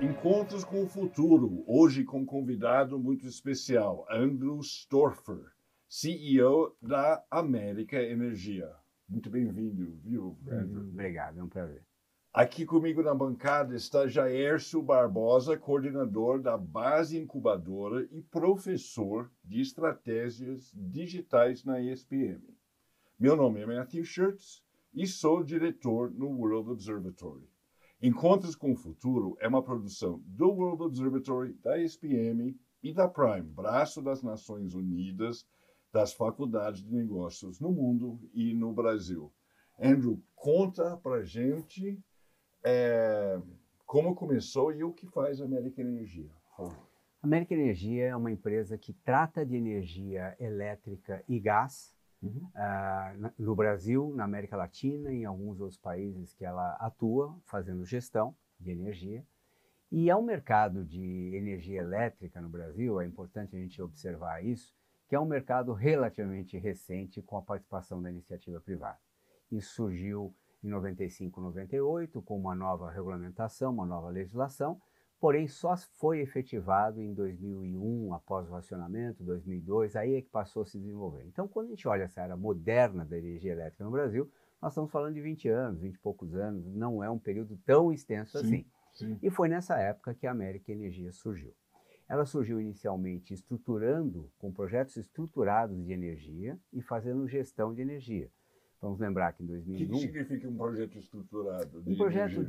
Encontros com o Futuro, hoje com um convidado muito especial, Andrew Storfer, CEO da América Energia. Muito bem-vindo, viu, Andrew? Obrigado, é um prazer. Aqui comigo na bancada está Jaércio Barbosa, coordenador da Base Incubadora e professor de estratégias digitais na ESPM. Meu nome é Matthew Schurtz e sou diretor no World Observatory. Encontros com o Futuro é uma produção do World Observatory, da ESPM e da Prime, braço das Nações Unidas, das faculdades de negócios no mundo e no Brasil. Andrew, conta pra gente como começou e o que faz a América Energia. A América Energia é uma empresa que trata de energia elétrica e gás no Brasil, na América Latina e em alguns outros países que ela atua, fazendo gestão de energia. E é um mercado de energia elétrica no Brasil, é importante a gente observar isso, que é um mercado relativamente recente com a participação da iniciativa privada. Isso surgiu em 95, 98, com uma nova regulamentação, uma nova legislação, porém só foi efetivado em 2001, após o racionamento, 2002, aí é que passou a se desenvolver. Então, quando a gente olha essa era moderna da energia elétrica no Brasil, nós estamos falando de 20 anos, 20 e poucos anos, não é um período tão extenso assim. Sim. E foi nessa época que a América Energia surgiu. Ela surgiu inicialmente estruturando, com projetos estruturados de energia e fazendo gestão de energia. Vamos lembrar que em 2001... O que significa um projeto estruturado de energia? Um projeto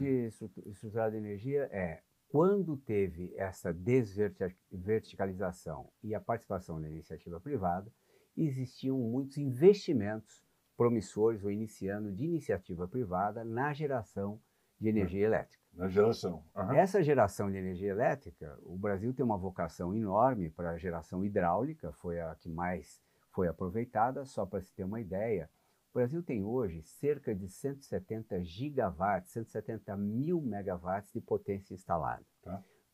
estruturado de energia é quando teve essa desverticalização e a participação da iniciativa privada, existiam muitos investimentos promissores ou iniciando de iniciativa privada na geração de energia elétrica. Na geração. Essa geração de energia elétrica, o Brasil tem uma vocação enorme para a geração hidráulica, foi a que mais foi aproveitada. Só para se ter uma ideia, o Brasil tem hoje cerca de 170 gigawatts, 170 mil megawatts de potência instalada,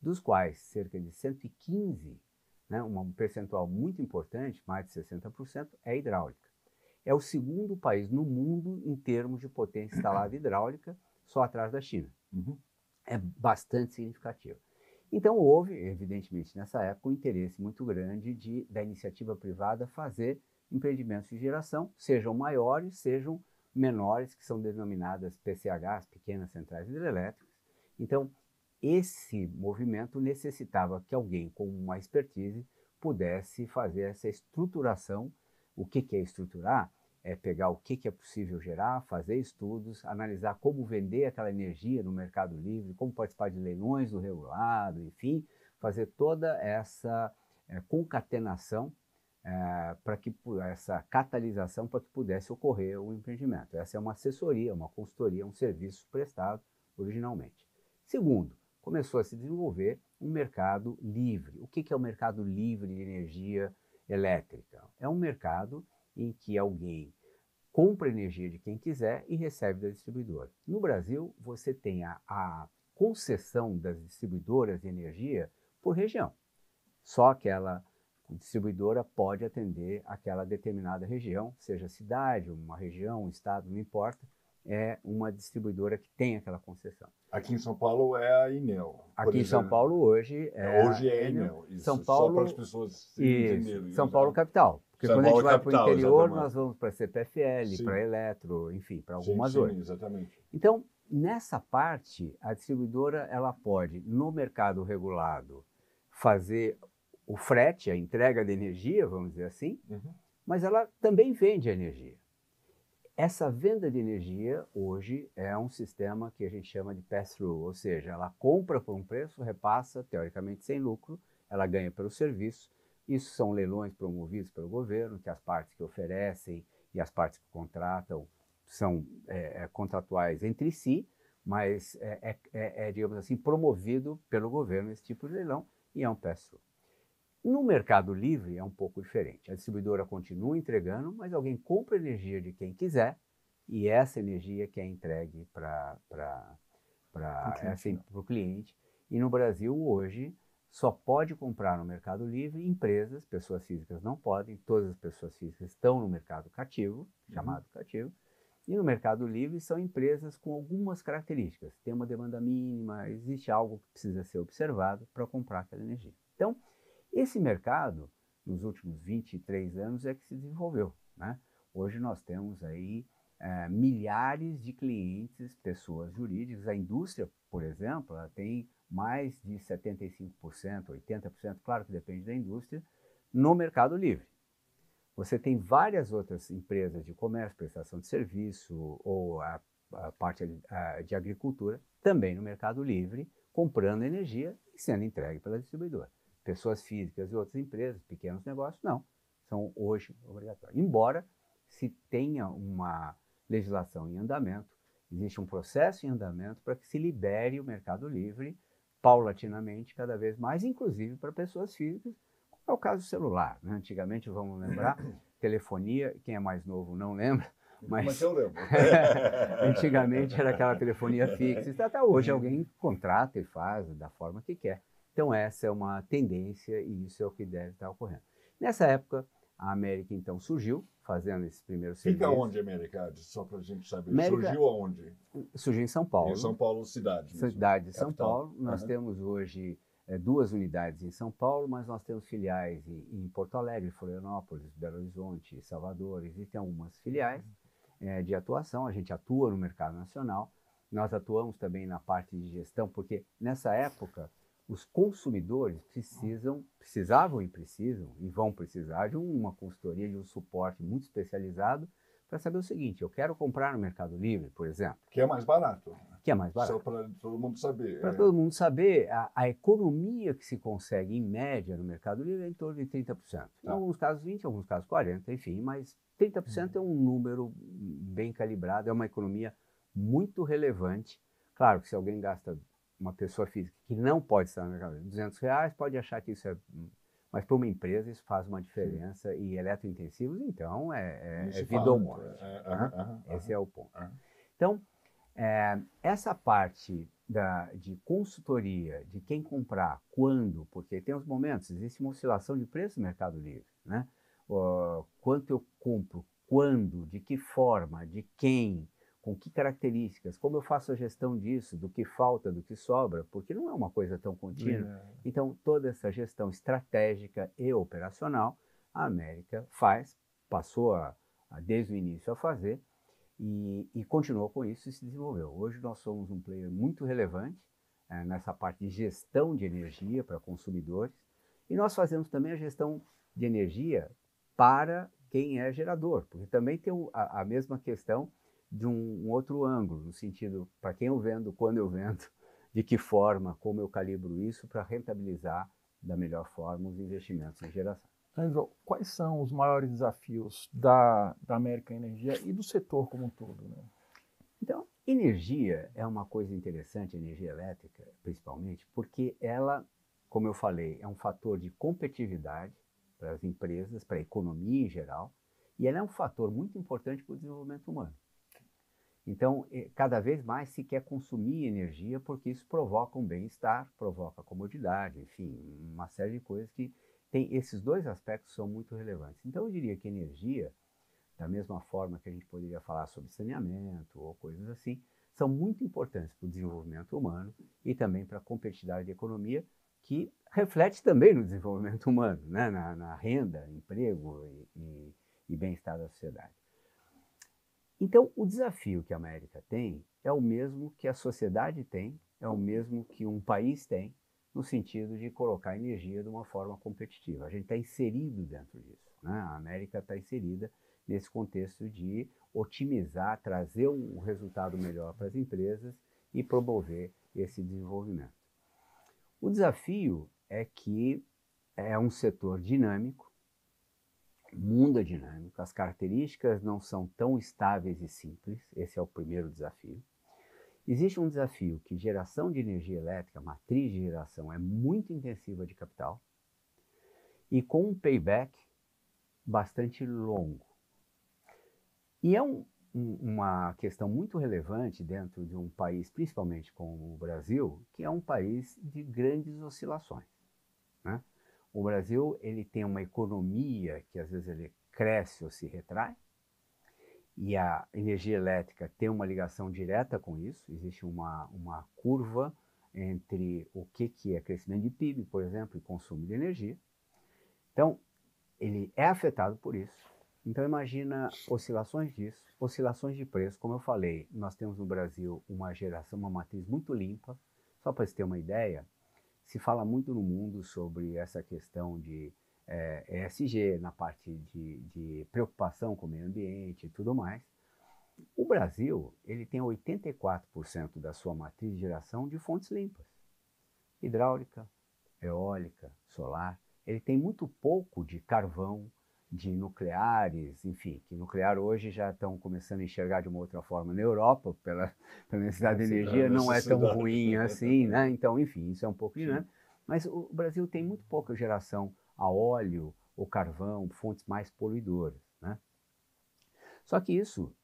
dos quais cerca de 115, um percentual muito importante, mais de 60%, é hidráulica. É o segundo país no mundo em termos de potência instalada hidráulica, só atrás da China. É bastante significativo. Então houve, evidentemente, nessa época, um interesse muito grande da iniciativa privada fazer empreendimentos de geração, sejam maiores, sejam menores, que são denominadas PCHs, pequenas centrais hidrelétricas. Então, esse movimento necessitava que alguém com uma expertise pudesse fazer essa estruturação. O que é estruturar? É pegar o que é possível gerar, fazer estudos, analisar como vender aquela energia no mercado livre, como participar de leilões do regulado, enfim, fazer toda essa concatenação para que essa catalisação para que pudesse ocorrer o empreendimento. Essa é uma assessoria, uma consultoria, um serviço prestado originalmente. Segundo, começou a se desenvolver um mercado livre. O que é o mercado livre de energia elétrica? É um mercado em que alguém compra energia de quem quiser e recebe da distribuidora. No Brasil, você tem a concessão das distribuidoras de energia por região. Só aquela distribuidora pode atender aquela determinada região, seja cidade, uma região, um estado, não importa, é uma distribuidora que tem aquela concessão. Aqui em São Paulo é a Enel. Aqui em São Paulo hoje é a Enel. Isso, São Paulo, só para as pessoas entenderem. São Paulo capital. Porque São quando Paulo a gente vai para o interior, exatamente. nós vamos para a CPFL, para a Eletro, enfim, para algumas outras. Sim, exatamente. Então, nessa parte, a distribuidora ela pode, no mercado regulado, fazer o frete, a entrega de energia, vamos dizer assim, mas ela também vende a energia. Essa venda de energia, hoje, é um sistema que a gente chama de pass-through, ou seja, ela compra por um preço, repassa, teoricamente sem lucro, ela ganha pelo serviço. Isso são leilões promovidos pelo governo, que as partes que oferecem e as partes que contratam são contratuais entre si, mas digamos assim, promovido pelo governo esse tipo de leilão e é um pass-through. No mercado livre é um pouco diferente. A distribuidora continua entregando, mas alguém compra energia de quem quiser e essa energia que é entregue para o cliente. E no Brasil, hoje, só pode comprar no mercado livre empresas, pessoas físicas não podem, todas as pessoas físicas estão no mercado cativo, chamado cativo, E no Mercado Livre são empresas com algumas características. Tem uma demanda mínima, existe algo que precisa ser observado para comprar aquela energia. Então, esse mercado, nos últimos 23 anos, é que se desenvolveu, né? Hoje nós temos aí milhares de clientes, pessoas jurídicas. A indústria, por exemplo, ela tem mais de 75%, 80%, claro que depende da indústria, no Mercado Livre. Você tem várias outras empresas de comércio, prestação de serviço ou a parte de agricultura também no Mercado Livre, comprando energia e sendo entregue pela distribuidora. Pessoas físicas e outras empresas, pequenos negócios, não, são hoje obrigatórios. Embora se tenha uma legislação em andamento, existe um processo em andamento para que se libere o Mercado Livre paulatinamente, cada vez mais, inclusive para pessoas físicas, como é o caso do celular, né? Antigamente, vamos lembrar, telefonia, quem é mais novo não lembra, Mas eu lembro. antigamente era aquela telefonia fixa, até hoje alguém contrata e faz da forma que quer. Então essa é uma tendência e isso é o que deve estar ocorrendo. Nessa época, a América então surgiu, fazendo esses primeiros serviços. Fica onde, América? Só para a gente saber. América Surgiu aonde? Surgiu em São Paulo. Em São Paulo, cidade. Cidade de São Capital. Paulo. Nós temos hoje 2 unidades em São Paulo, mas nós temos filiais em Porto Alegre, Florianópolis, Belo Horizonte, Salvador. Existem algumas filiais de atuação. A gente atua no mercado nacional. Nós atuamos também na parte de gestão, porque nessa época os consumidores precisavam e precisam, e vão precisar de uma consultoria, de um suporte muito especializado para saber o seguinte: eu quero comprar no Mercado Livre, por exemplo. Que é mais barato. Que é mais barato. Só para todo mundo saber. Para todo mundo saber, a economia que se consegue, em média, no Mercado Livre é em torno de 30%. Em alguns casos 20%, em alguns casos 40%, enfim, mas 30% é um número bem calibrado, é uma economia muito relevante. Claro que se alguém gasta, uma pessoa física que não pode estar no Mercado Livre, R$200, pode achar que isso é... Mas para uma empresa isso faz uma diferença. E eletrointensivos, então, é vida ou morte. Esse é o ponto. Então, essa parte de consultoria, de quem comprar, quando, porque tem os momentos, existe uma oscilação de preço no Mercado Livre, né? Quanto eu compro, quando, de que forma, de quem, com que características, como eu faço a gestão disso, do que falta, do que sobra, porque não é uma coisa tão contínua. Então, toda essa gestão estratégica e operacional, a América passou desde o início a fazer, e continuou com isso e se desenvolveu. Hoje nós somos um player muito relevante nessa parte de gestão de energia para consumidores, e nós fazemos também a gestão de energia para quem é gerador, porque também tem a mesma questão de um outro ângulo, no sentido, para quem eu vendo, quando eu vendo, de que forma, como eu calibro isso para rentabilizar da melhor forma os investimentos em geração. Andrew, quais são os maiores desafios da América Energia e do setor como um todo, né? Então, energia é uma coisa interessante, energia elétrica, principalmente, porque ela, como eu falei, é um fator de competitividade para as empresas, para a economia em geral, e ela é um fator muito importante para o desenvolvimento humano. Então, cada vez mais se quer consumir energia porque isso provoca um bem-estar, provoca comodidade, enfim, uma série de coisas que tem. Esses dois aspectos são muito relevantes. Então, eu diria que energia, da mesma forma que a gente poderia falar sobre saneamento ou coisas assim, são muito importantes para o desenvolvimento humano e também para a competitividade da economia, que reflete também no desenvolvimento humano, né? na renda, emprego e bem-estar da sociedade. Então, o desafio que a América tem é o mesmo que a sociedade tem, é o mesmo que um país tem, no sentido de colocar energia de uma forma competitiva. A gente está inserido dentro disso, né? A América está inserida nesse contexto de otimizar, trazer um resultado melhor para as empresas e promover esse desenvolvimento. O desafio é que é um setor dinâmico, o mundo é dinâmico, as características não são tão estáveis e simples, esse é o primeiro desafio. Existe um desafio que geração de energia elétrica, matriz de geração, é muito intensiva de capital e com um payback bastante longo. E é uma questão muito relevante dentro de um país, principalmente como o Brasil, que é um país de grandes oscilações, né? O Brasil ele tem uma economia que às vezes ele cresce ou se retrai, e a energia elétrica tem uma ligação direta com isso. Existe uma curva entre o que é crescimento de PIB, por exemplo, e consumo de energia. Então, ele é afetado por isso. Então, imagina oscilações disso, oscilações de preço. Como eu falei, nós temos no Brasil uma geração, uma matriz muito limpa. Só para você ter uma ideia, se fala muito no mundo sobre essa questão de ESG, na parte de preocupação com o meio ambiente e tudo mais. O Brasil, ele tem 84% da sua matriz de geração de fontes limpas. Hidráulica, eólica, solar. Ele tem muito pouco de carvão, de nucleares, enfim, que nuclear hoje já estão começando a enxergar de uma outra forma na Europa, pela necessidade de energia, não é tão ruim assim, né? Então, enfim, isso é um pouco dinâmico. Mas o Brasil tem muito pouca geração a óleo ou carvão, fontes mais poluidoras, né? Só que isso,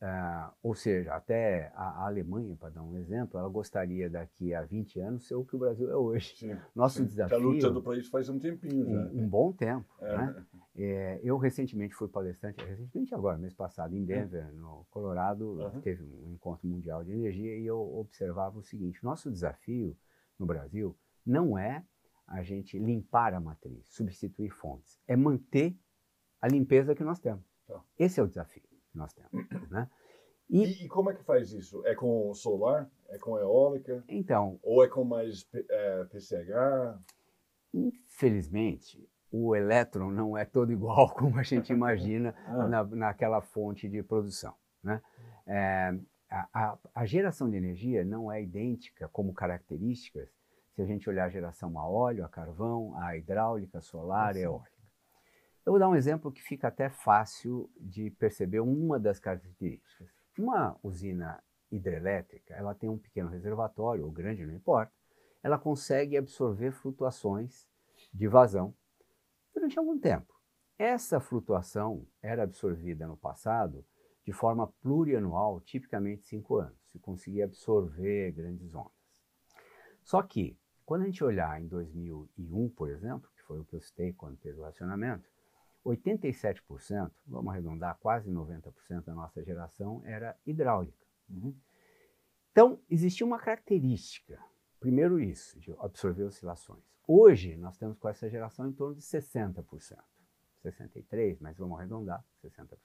ou seja, até a Alemanha, para dar um exemplo, ela gostaria daqui a 20 anos ser o que o Brasil é hoje. Sim, Nosso desafio... Está lutando para isso faz um tempinho já. Um bom tempo, né? Eu recentemente fui palestrante, agora, mês passado, em Denver, no Colorado, teve um encontro mundial de energia e eu observava o seguinte: nosso desafio no Brasil não é a gente limpar a matriz, substituir fontes, é manter a limpeza que nós temos. Esse é o desafio que nós temos, né? E como é que faz isso? É com solar? É com eólica? Então, ou é com mais PCH? Infelizmente, o elétron não é todo igual como a gente imagina naquela fonte de produção, né? A geração de energia não é idêntica como características se a gente olhar a geração a óleo, a carvão, a hidráulica, solar, eólica. Eu vou dar um exemplo que fica até fácil de perceber uma das características. Uma usina hidrelétrica, ela tem um pequeno reservatório, ou grande, não importa, ela consegue absorver flutuações de vazão durante algum tempo. Essa flutuação era absorvida no passado de forma plurianual, tipicamente 5 anos, se conseguia absorver grandes ondas. Só que, quando a gente olhar em 2001, por exemplo, que foi o que eu citei quando teve o racionamento, 87%, vamos arredondar, quase 90% da nossa geração era hidráulica. Então, existia uma característica, primeiro isso, de absorver oscilações. Hoje, nós temos com essa geração em torno de 60%. 63%, mas vamos arredondar, 60%. O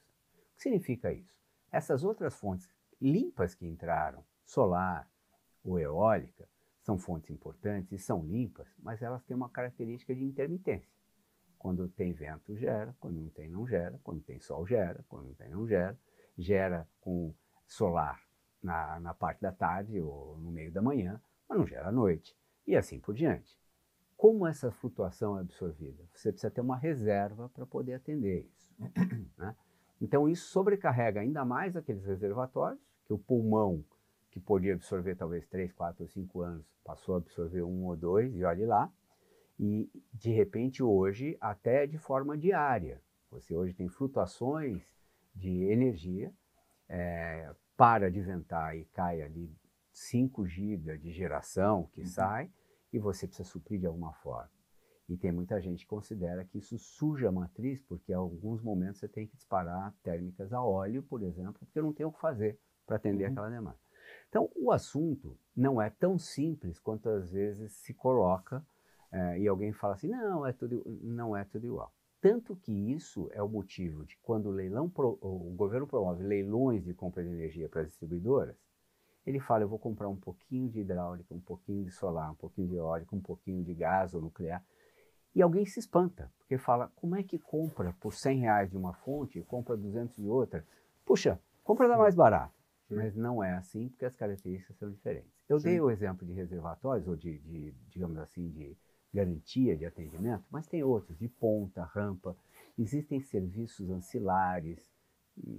que significa isso? Essas outras fontes limpas que entraram, solar ou eólica, são fontes importantes e são limpas, mas elas têm uma característica de intermitência. Quando tem vento, gera, quando não tem, não gera, quando tem sol, gera, quando não tem, não gera, gera com solar na parte da tarde ou no meio da manhã, mas não gera à noite, e assim por diante. Como essa flutuação é absorvida? Você precisa ter uma reserva para poder atender isso, né? Então isso sobrecarrega ainda mais aqueles reservatórios, que o pulmão, que podia absorver talvez 3, 4 ou 5 anos, passou a absorver 1 ou 2, e olhe lá. E, de repente, hoje, até de forma diária. Você hoje tem flutuações de energia, para de ventar e cai ali 5 GB de geração que sai, e você precisa suprir de alguma forma. E tem muita gente que considera que isso suja a matriz, porque em alguns momentos você tem que disparar térmicas a óleo, por exemplo, porque não tem o que fazer para atender aquela demanda. Então, o assunto não é tão simples quanto às vezes se coloca, e alguém fala assim, não é tudo igual. Tanto que isso é o motivo de quando o governo promove leilões de compra de energia para as distribuidoras, ele fala, eu vou comprar um pouquinho de hidráulica, um pouquinho de solar, um pouquinho de eólica, um pouquinho de gás ou nuclear. E alguém se espanta, porque fala, como é que compra por R$100 de uma fonte e compra 200 de outra? Puxa, compra da mais barata. Mas não é assim, porque as características são diferentes. Eu dei o exemplo de reservatórios, ou digamos assim, de garantia de atendimento, mas tem outros, de ponta, rampa. Existem serviços ancilares.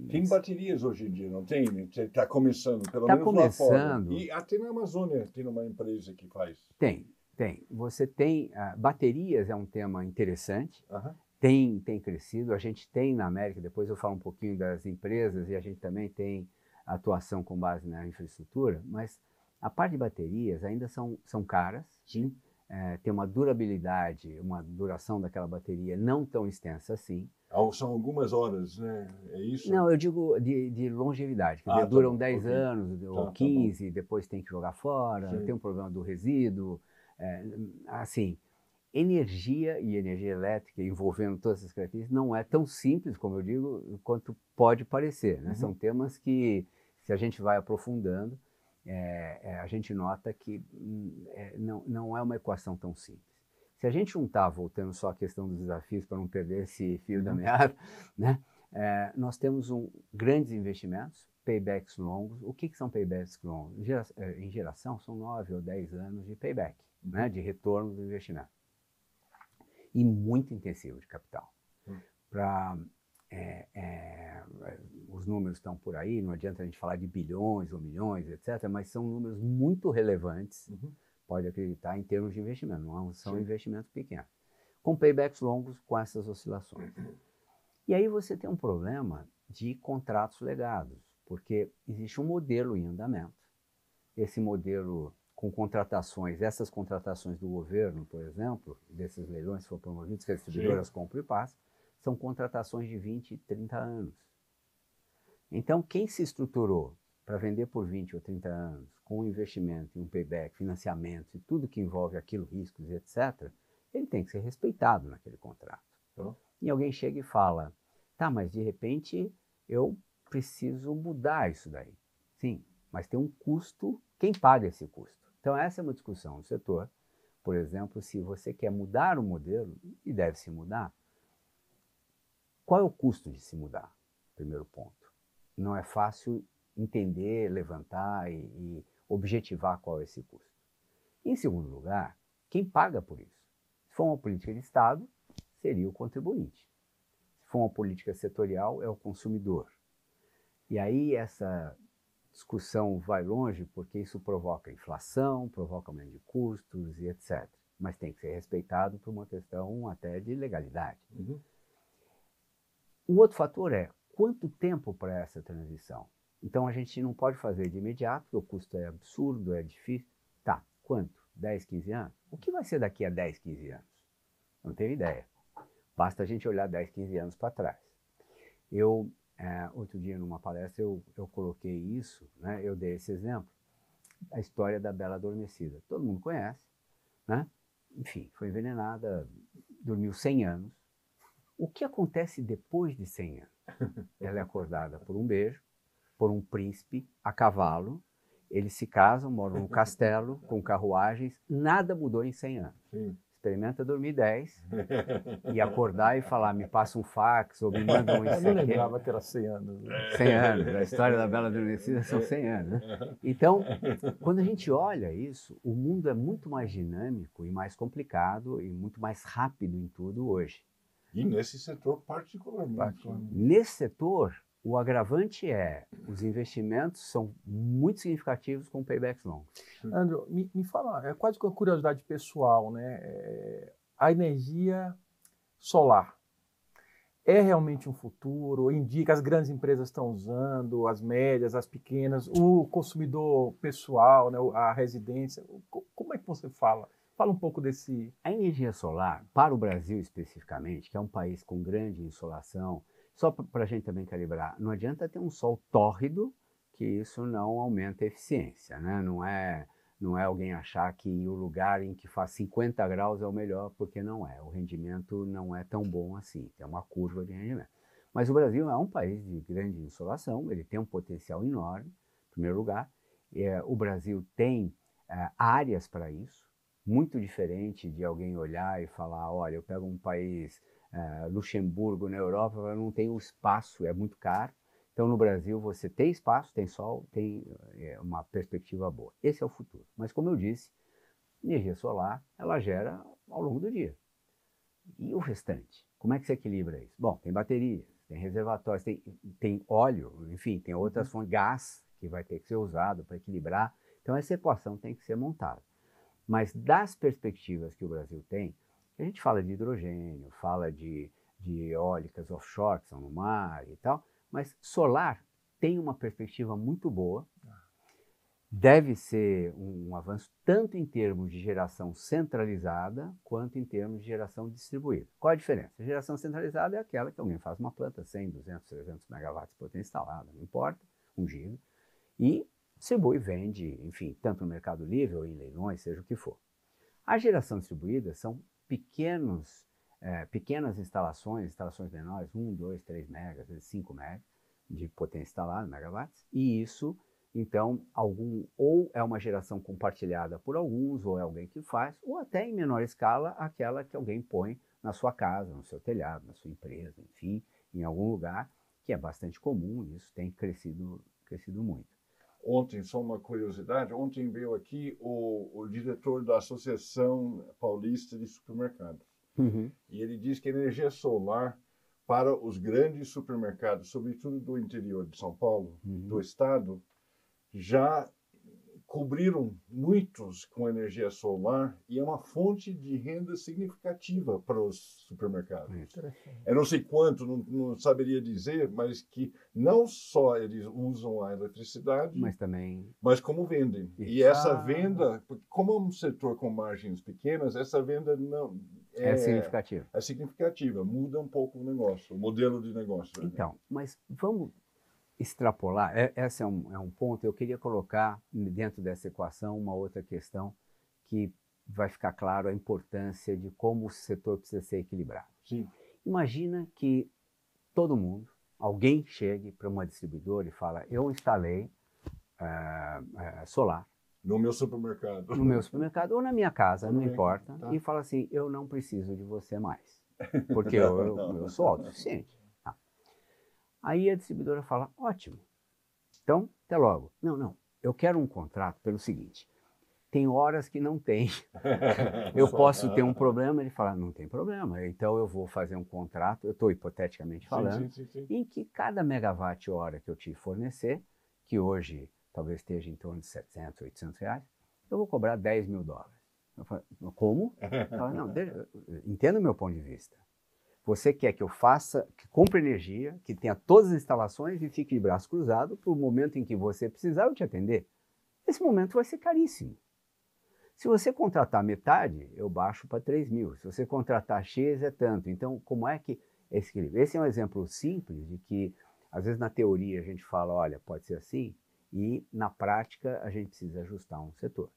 Tem baterias hoje em dia, não tem? Está começando, pelo menos lá fora. E até na Amazônia tem uma empresa que faz. Tem. Você tem... baterias é um tema interessante. Tem crescido. A gente tem na América, depois eu falo um pouquinho das empresas, e a gente também tem atuação com base na infraestrutura, mas a parte de baterias ainda são caras. Sim. tem uma durabilidade, uma duração daquela bateria não tão extensa assim. São algumas horas, né? É isso? Não, eu digo de longevidade. Quer dizer, Tá duram bom, 10 ok. anos ou Tá 15, depois tem que jogar fora, Sim. tem um problema do resíduo. Assim, energia e energia elétrica envolvendo todas essas características não é tão simples, como eu digo, quanto pode parecer, né? Uhum. São temas que, se a gente vai aprofundando, a gente nota que não é uma equação tão simples. Se a gente juntar, voltando só à questão dos desafios, para não perder esse fio da meada, né? Nós temos grandes investimentos, paybacks longos. O que são paybacks longos? Em geração, são 9 ou 10 anos de payback, né? De retorno do investimento. E muito intensivo de capital. Os números estão por aí, não adianta a gente falar de bilhões ou milhões, etc., mas são números muito relevantes, pode acreditar, em termos de investimento, não são investimentos pequenos, com paybacks longos com essas oscilações. E aí você tem um problema de contratos legados, porque existe um modelo em andamento, esse modelo com contratações, essas contratações do governo, por exemplo, desses leilões que foram promovidos, que as distribuidoras compram e passam, são contratações de 20, 30 anos. Então, quem se estruturou para vender por 20 ou 30 anos, com investimento e um payback, financiamento e tudo que envolve aquilo, riscos e etc., ele tem que ser respeitado naquele contrato. E alguém chega e fala, tá, mas de repente eu preciso mudar isso daí. Sim, mas tem um custo, quem paga esse custo? Então essa é uma discussão no setor. Por exemplo, se você quer mudar o modelo, e deve se mudar, qual é o custo de se mudar? Primeiro ponto. Não é fácil entender, levantar e objetivar qual é esse custo. Em segundo lugar, quem paga por isso? Se for uma política de Estado, seria o contribuinte. Se for uma política setorial, é o consumidor. E aí essa discussão vai longe porque isso provoca inflação, provoca aumento de custos e etc. Mas tem que ser respeitado por uma questão até de legalidade. Um outro fator é quanto tempo para essa transição? Então a gente não pode fazer de imediato, porque o custo é absurdo, é difícil. Tá, quanto? 10, 15 anos? O que vai ser daqui a 10, 15 anos? Não tenho ideia. Basta a gente olhar 10, 15 anos para trás. Outro dia, numa palestra, eu coloquei isso, né? Eu dei esse exemplo, a história da Bela Adormecida. Todo mundo conhece, né? Enfim, foi envenenada, dormiu 100 anos. O que acontece depois de 100 anos? Ela é acordada por um beijo, por um príncipe a cavalo, eles se casam, moram num castelo, com carruagens, nada mudou em 100 anos. Sim. Experimenta dormir 10 e acordar e falar, me passa um fax ou me manda um... Eu não lembrava que era 100 anos. 100 anos, a história da Bela Adormecida são 100 anos. Né? Então, quando a gente olha isso, o mundo é muito mais dinâmico e mais complicado e muito mais rápido em tudo hoje. E nesse setor particularmente. Nesse setor, o agravante os investimentos são muito significativos com paybacks longos. Andrew, me fala, é quase que uma curiosidade pessoal, né? A energia solar é realmente um futuro? Indica, as grandes empresas estão usando, as médias, as pequenas, o consumidor pessoal, né? A residência. Como é que você fala? Fala um pouco desse... A energia solar, para o Brasil especificamente, que é um país com grande insolação, só para a gente também calibrar, não adianta ter um sol tórrido que isso não aumenta a eficiência, né? Não é alguém achar que o lugar em que faz 50 graus é o melhor, porque não é. O rendimento não é tão bom assim, tem uma curva de rendimento. Mas o Brasil é um país de grande insolação, ele tem um potencial enorme, em primeiro lugar. O Brasil tem áreas para isso, muito diferente de alguém olhar e falar, olha, eu pego um país... Luxemburgo na Europa não tem o espaço, é muito caro. Então no Brasil você tem espaço, tem sol, tem uma perspectiva boa. Esse é o futuro. Mas como eu disse, energia solar ela gera ao longo do dia. E o restante? Como é que se equilibra isso? Bom, tem baterias, tem reservatórios, tem óleo, enfim, tem outras fontes, gás que vai ter que ser usado para equilibrar. Então essa equação tem que ser montada. Mas das perspectivas que o Brasil tem, a gente fala de hidrogênio, fala de eólicas offshore, que são no mar e tal, mas solar tem uma perspectiva muito boa. deve ser um avanço tanto em termos de geração centralizada quanto em termos de geração distribuída. Qual a diferença? A geração centralizada é aquela que alguém faz uma planta, 100, 200, 300 megawatts de potência instalada, não importa, 1 giga, e distribui, vende, enfim, tanto no mercado livre ou em leilões, seja o que for. A geração distribuída são pequenas instalações menores, 1, 2, 3 megas, 5 megas de potência instalada, megawatts, e isso, então, ou é uma geração compartilhada por alguns, ou é alguém que faz, ou até em menor escala, aquela que alguém põe na sua casa, no seu telhado, na sua empresa, enfim, em algum lugar, que é bastante comum, e isso tem crescido muito. Ontem, só uma curiosidade, ontem veio aqui o diretor da Associação Paulista de Supermercados. Uhum. E ele diz que a energia solar para os grandes supermercados, sobretudo do interior de São Paulo, do estado, já cobriram muitos com energia solar e é uma fonte de renda significativa para os supermercados. Eu não sei quanto, não saberia dizer, mas que não só eles usam a eletricidade, mas como vendem. Isso. E essa venda, como é um setor com margens pequenas, essa venda não é significativa. É significativa, muda um pouco o negócio, o modelo de negócio. Então, mas vamos extrapolar, esse é um ponto, eu queria colocar dentro dessa equação uma outra questão que vai ficar claro a importância de como o setor precisa ser equilibrado. Sim. Imagina que todo mundo, alguém chegue para uma distribuidora e fala, eu instalei solar. No meu supermercado. No meu supermercado ou na minha casa, não importa, tá. E fala assim, eu não preciso de você mais, porque eu sou autossuficiente. Aí a distribuidora fala, ótimo, então até logo. Não, eu quero um contrato pelo seguinte, tem horas que não tem, eu posso ter um problema, ele fala, não tem problema, então eu vou fazer um contrato, eu estou hipoteticamente falando, sim. em que cada megawatt-hora que eu te fornecer, que hoje talvez esteja em torno de 700, 800 reais, eu vou cobrar 10 mil dólares. Eu falo, como? Eu falo, não, entenda o meu ponto de vista. Você quer que eu faça, que compre energia, que tenha todas as instalações e fique de braço cruzado para o momento em que você precisar eu te atender? Esse momento vai ser caríssimo. Se você contratar metade, eu baixo para 3 mil. Se você contratar X, é tanto. Então, como é que é esse equilíbrio? Esse é um exemplo simples de que, às vezes, na teoria a gente fala, olha, pode ser assim, e na prática a gente precisa ajustar um setor.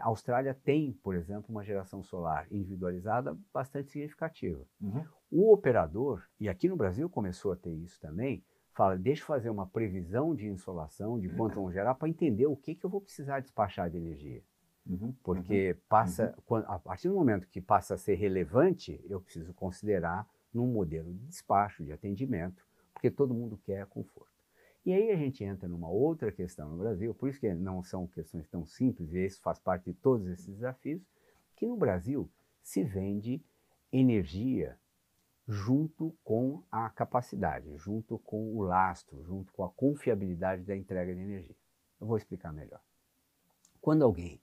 A Austrália tem, por exemplo, uma geração solar individualizada bastante significativa. Uhum. O operador, e aqui no Brasil começou a ter isso também, fala, deixa eu fazer uma previsão de insolação, de quanto vão gerar, para entender o que eu vou precisar despachar de energia. Porque a partir do momento que passa a ser relevante, eu preciso considerar num modelo de despacho, de atendimento, porque todo mundo quer conforto. E aí a gente entra numa outra questão no Brasil, por isso que não são questões tão simples, e isso faz parte de todos esses desafios, que no Brasil se vende energia junto com a capacidade, junto com o lastro, junto com a confiabilidade da entrega de energia. Eu vou explicar melhor. Quando alguém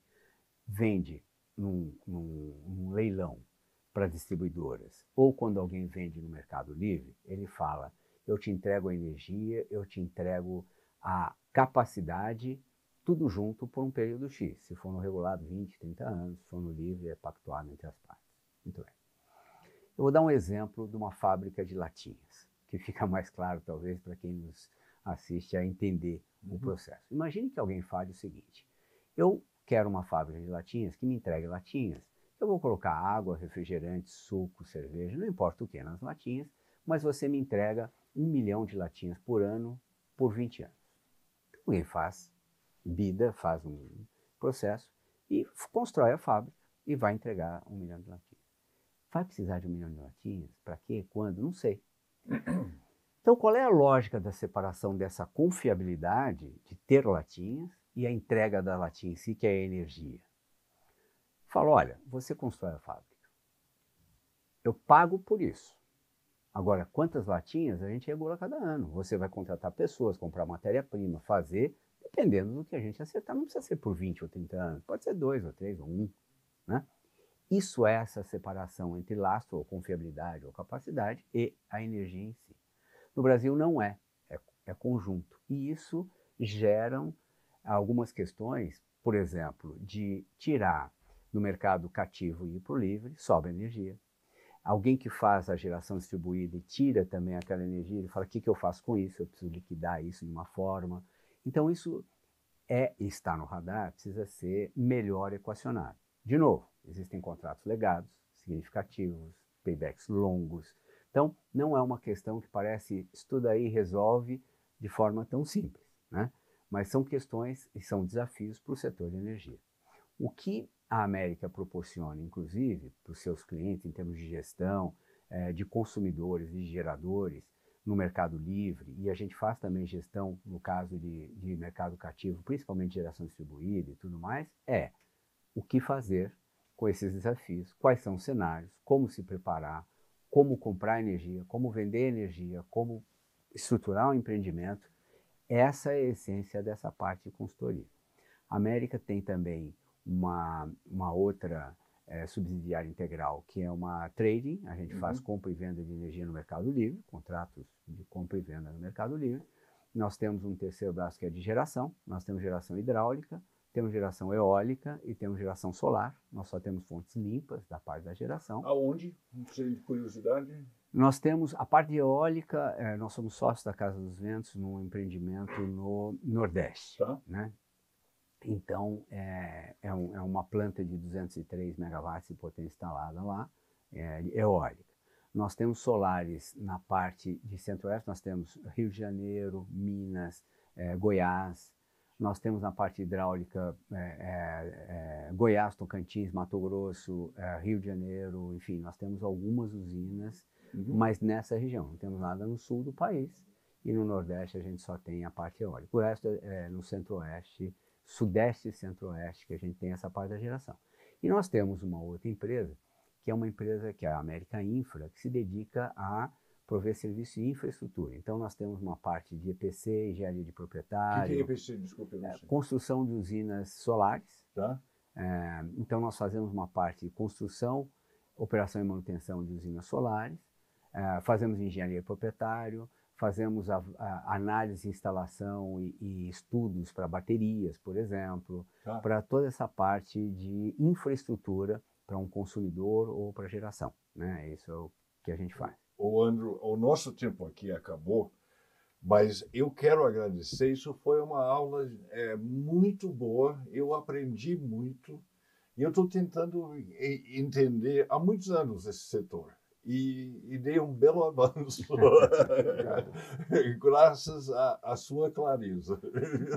vende num leilão para distribuidoras, ou quando alguém vende no Mercado Livre, ele fala, eu te entrego a energia, eu te entrego a capacidade, tudo junto por um período X. Se for no regulado, 20, 30 anos, se for no livre, é pactuado entre as partes. Muito bem. Eu vou dar um exemplo de uma fábrica de latinhas, que fica mais claro, talvez, para quem nos assiste a entender o processo. Imagine que alguém fale o seguinte, eu quero uma fábrica de latinhas que me entregue latinhas, eu vou colocar água, refrigerante, suco, cerveja, não importa o que nas latinhas, mas você me entrega 1 milhão de latinhas por ano por 20 anos. Alguém faz bida, faz um processo e constrói a fábrica e vai entregar 1 milhão de latinhas. Vai precisar de 1 milhão de latinhas? Para quê? Quando? Não sei. Então, qual é a lógica da separação dessa confiabilidade de ter latinhas e a entrega da latinha em si, que é a energia? Fala, olha, você constrói a fábrica. Eu pago por isso. Agora, quantas latinhas a gente regula cada ano? Você vai contratar pessoas, comprar matéria-prima, fazer, dependendo do que a gente acertar. Não precisa ser por 20 ou 30 anos, pode ser 2 ou 3 ou 1. Né? Isso é essa separação entre lastro ou confiabilidade ou capacidade e a energia em si. No Brasil não é conjunto. E isso geram algumas questões, por exemplo, de tirar do mercado cativo e ir para o livre, sobra energia. Alguém que faz a geração distribuída e tira também aquela energia, ele fala, o que eu faço com isso? Eu preciso liquidar isso de uma forma. Então, isso está no radar, precisa ser melhor equacionado. De novo, existem contratos legados, significativos, paybacks longos. Então, não é uma questão que parece, estuda aí e resolve de forma tão simples, né? Mas são questões e são desafios para o setor de energia. O que a América proporciona, inclusive, para os seus clientes, em termos de gestão, de consumidores e de geradores, no mercado livre, e a gente faz também gestão, no caso de mercado cativo, principalmente geração distribuída e tudo mais, o que fazer com esses desafios, quais são os cenários, como se preparar, como comprar energia, como vender energia, como estruturar um empreendimento. Essa é a essência dessa parte de consultoria. A América tem também uma outra subsidiária integral, que é uma trading. A gente faz compra e venda de energia no mercado livre, contratos de compra e venda no mercado livre. Nós temos um terceiro braço que é de geração, nós temos geração hidráulica, temos geração eólica e temos geração solar. Nós só temos fontes limpas da parte da geração. Aonde? Não sei de curiosidade. Nós temos a parte eólica, nós somos sócios da Casa dos Ventos num empreendimento no Nordeste, tá, né? Então, é uma planta de 203 megawatts de potência instalada lá, eólica. Nós temos solares na parte de Centro-Oeste, nós temos Rio de Janeiro, Minas, Goiás. Nós temos na parte hidráulica Goiás, Tocantins, Mato Grosso, Rio de Janeiro, enfim, nós temos algumas usinas, mas nessa região. Não temos nada no sul do país e no Nordeste a gente só tem a parte eólica. O resto é no Centro-Oeste, Sudeste e Centro-Oeste, que a gente tem essa parte da geração. E nós temos uma outra empresa, que é uma empresa que é a América Infra, que se dedica a prover serviço de infraestrutura. Então, nós temos uma parte de EPC, engenharia de proprietário. O que é EPC? Desculpa, eu não sei. Construção de usinas solares. Tá. Então, nós fazemos uma parte de construção, operação e manutenção de usinas solares, fazemos engenharia de proprietário, fazemos a análise, instalação e estudos para baterias, por exemplo, para toda essa parte de infraestrutura para um consumidor ou para geração, né? Isso é o que a gente faz. Ô, Andrew, o nosso tempo aqui acabou, mas eu quero agradecer. Isso foi uma aula muito boa, eu aprendi muito e eu estou tentando entender há muitos anos esse setor. E dei um belo avanço, graças à sua clareza.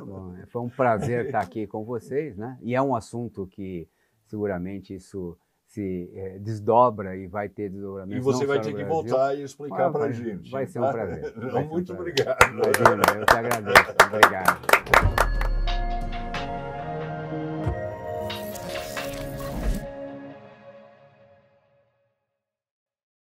Bom, foi um prazer estar aqui com vocês, né? E é um assunto que seguramente isso se desdobra e vai ter desdobramento. E você vai ter que voltar e explicar para a gente. Vai ser um prazer. Muito obrigado. Imagina, eu te agradeço. Obrigado.